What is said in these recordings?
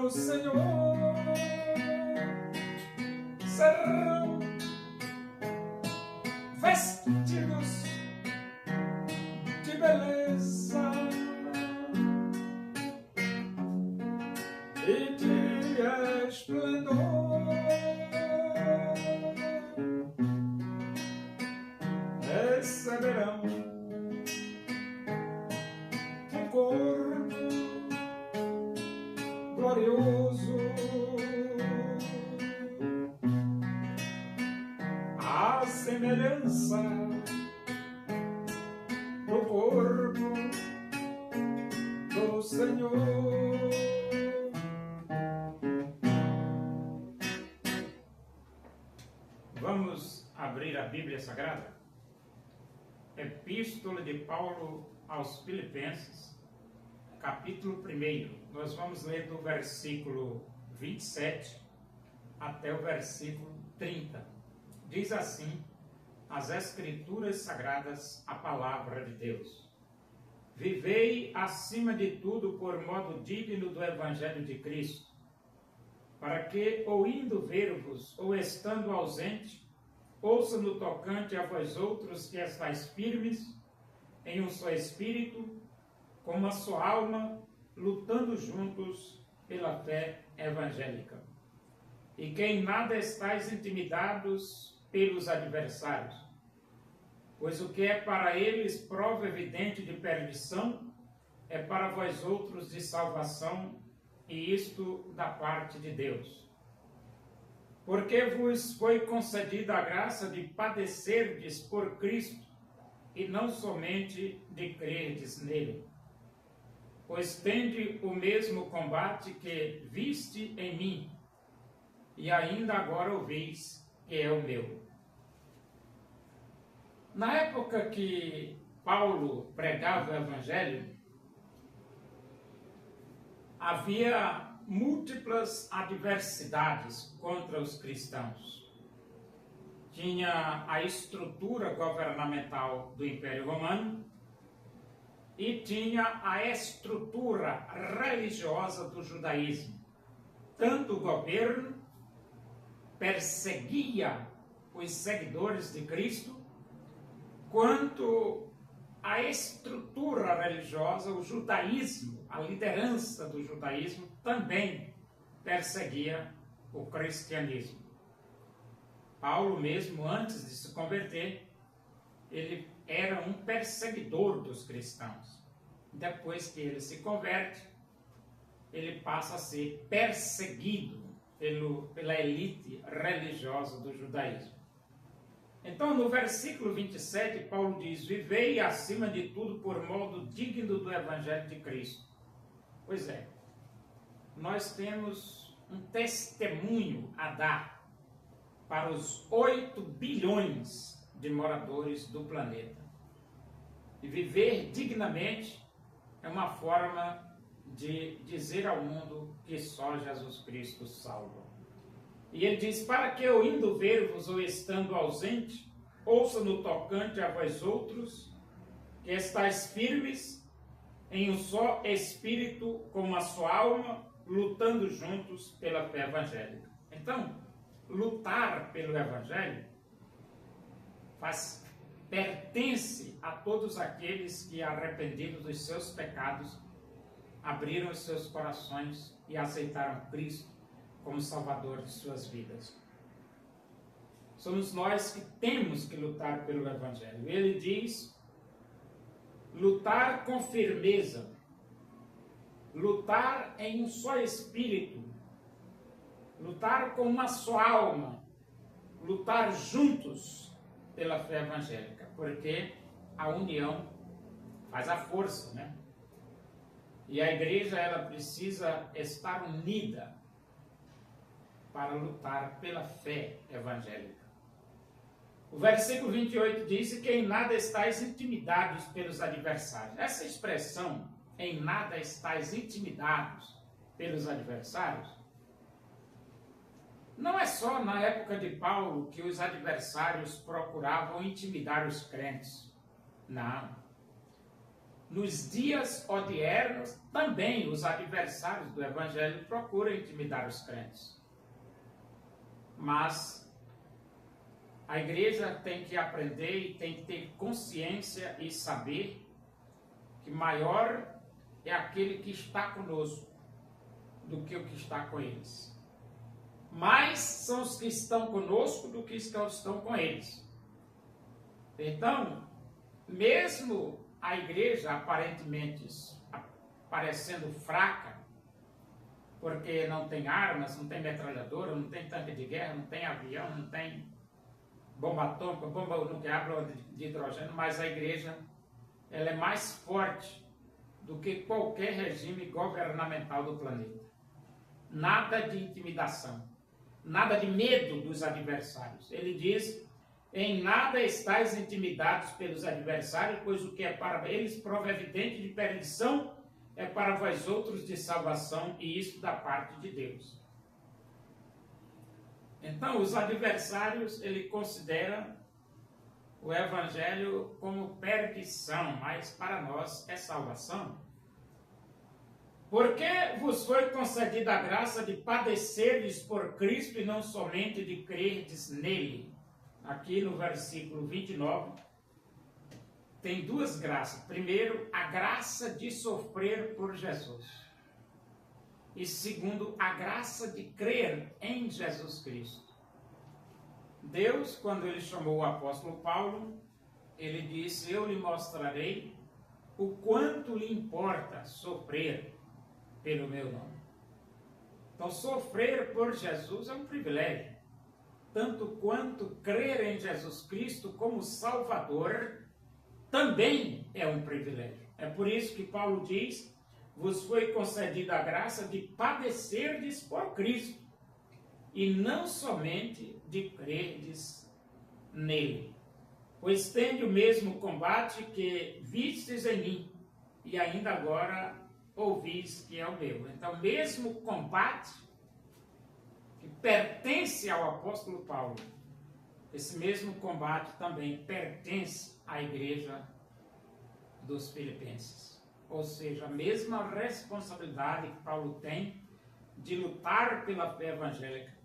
do Senhor serão vestidos de beleza e de esplendor. Receberão um corpo glorioso, à semelhança do corpo do Senhor. Vamos abrir a Bíblia Sagrada? Epístola de Paulo aos Filipenses, capítulo 1. Nós vamos ler do versículo 27 até o versículo 30. Diz assim as Escrituras Sagradas, a Palavra de Deus. Vivei acima de tudo por modo digno do Evangelho de Cristo, para que, ou indo ver-vos, ou estando ausente, ouça no tocante a vós outros que estáis firmes, em um só espírito, com uma só alma, lutando juntos pela fé evangélica. E que em nada estáis intimidados pelos adversários, pois o que é para eles prova evidente de perdição, é para vós outros de salvação, e isto da parte de Deus. Porque vos foi concedida a graça de padecerdes por Cristo, e não somente de crerdes nele. Pois tende o mesmo combate que viste em mim, e ainda agora ouvis que é o meu. Na época que Paulo pregava o Evangelho, havia múltiplas adversidades contra os cristãos. Tinha a estrutura governamental do Império Romano e tinha a estrutura religiosa do judaísmo. Tanto o governo perseguia os seguidores de Cristo, quanto a estrutura religiosa, o judaísmo, a liderança do judaísmo também perseguia o cristianismo. Paulo mesmo, antes de se converter, ele era um perseguidor dos cristãos. Depois que ele se converte, ele passa a ser perseguido pela elite religiosa do judaísmo. Então, no versículo 27, Paulo diz: vivei acima de tudo por modo digno do Evangelho de Cristo. Pois é, nós temos um testemunho a dar para os 8 bilhões de moradores do planeta. E viver dignamente é uma forma de dizer ao mundo que só Jesus Cristo salva. E ele diz: para que eu indo ver-vos ou estando ausente, ouça no tocante a vós outros, que estáis firmes em um só espírito, com uma só alma, lutando juntos pela fé evangélica. Então, lutar pelo Evangelho pertence a todos aqueles que, arrependidos dos seus pecados, abriram os seus corações e aceitaram Cristo como Salvador de suas vidas. Somos nós que temos que lutar pelo Evangelho. Ele diz: lutar com firmeza, lutar em um só espírito, lutar com uma só alma, lutar juntos pela fé evangélica, porque a união faz a força, né? E a igreja, ela precisa estar unida para lutar pela fé evangélica. O versículo 28 diz que em nada estáis intimidados pelos adversários. Essa expressão, em nada estáis intimidados pelos adversários, não é só na época de Paulo que os adversários procuravam intimidar os crentes. Não. nos dias odiernos, também os adversários do Evangelho procuram intimidar os crentes. Mas a igreja tem que aprender e tem que ter consciência e saber que maior é aquele que está conosco do que o que está com eles. Mais são os que estão conosco do que os que estão com eles. Então, mesmo a igreja aparentemente parecendo fraca, porque não tem armas, não tem metralhadora, não tem tanque de guerra, não tem avião, não tem bomba atômica, bomba nuclear, bomba de hidrogênio, mas a igreja ela é mais forte do que qualquer regime governamental do planeta. Nada de intimidação, nada de medo dos adversários. Ele diz: em nada estáis intimidados pelos adversários, pois o que é para eles prova evidente de perdição é para vós outros de salvação, e isso da parte de Deus. Então, os adversários, ele considera o Evangelho como perdição, mas para nós é salvação. Porque vos foi concedida a graça de padecerdes por Cristo e não somente de crerdes nele. Aqui no versículo 29, tem duas graças. Primeiro, a graça de sofrer por Jesus. E segundo, a graça de crer em Jesus Cristo. Deus, quando ele chamou o apóstolo Paulo, ele disse: eu lhe mostrarei o quanto lhe importa sofrer pelo meu nome. Então, sofrer por Jesus é um privilégio, tanto quanto crer em Jesus Cristo como Salvador também é um privilégio. É por isso que Paulo diz: vos foi concedida a graça de padecerdes por Cristo, e não somente de crerdes nele. Pois tende o mesmo combate que vistes em mim, e ainda agora ouvis que é o meu. Então, mesmo combate que pertence ao apóstolo Paulo, esse mesmo combate também pertence à igreja dos Filipenses. Ou seja, a mesma responsabilidade que Paulo tem de lutar pela fé evangélica,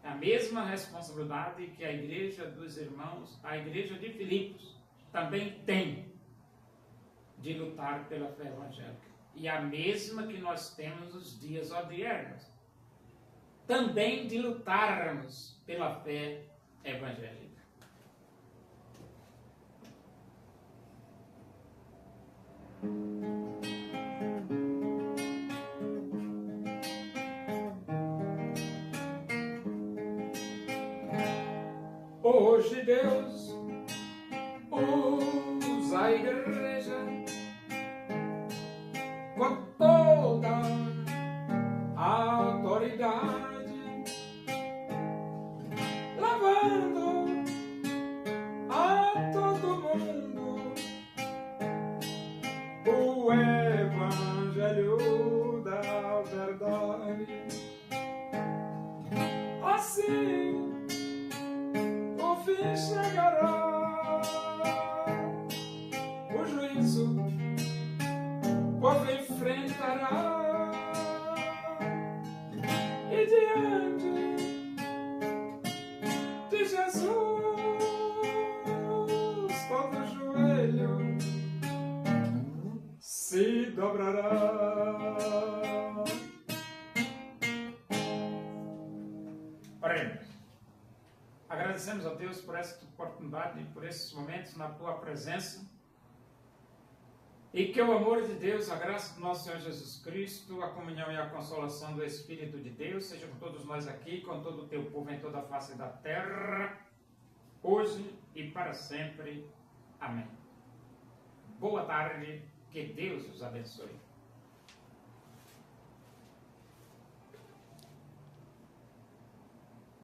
a mesma responsabilidade que a igreja dos irmãos, a igreja de Filipos, também tem de lutar pela fé evangélica. E a mesma que nós temos nos dias odiernos, também de lutarmos pela fé evangélica. Hoje Deus usa a igreja com toda a autoridade, lavando a todo mundo o evangelho da verdade. Assim o fim chegará, o juízo o povo enfrentará, e diante de Jesus todo joelho se dobrará. Oremos. Agradecemos a Deus por essa oportunidade e por esses momentos na tua presença. E que o amor de Deus, a graça do nosso Senhor Jesus Cristo, a comunhão e a consolação do Espírito de Deus seja com todos nós aqui, com todo o teu povo em toda a face da terra, hoje e para sempre. Amém. Boa tarde, que Deus os abençoe.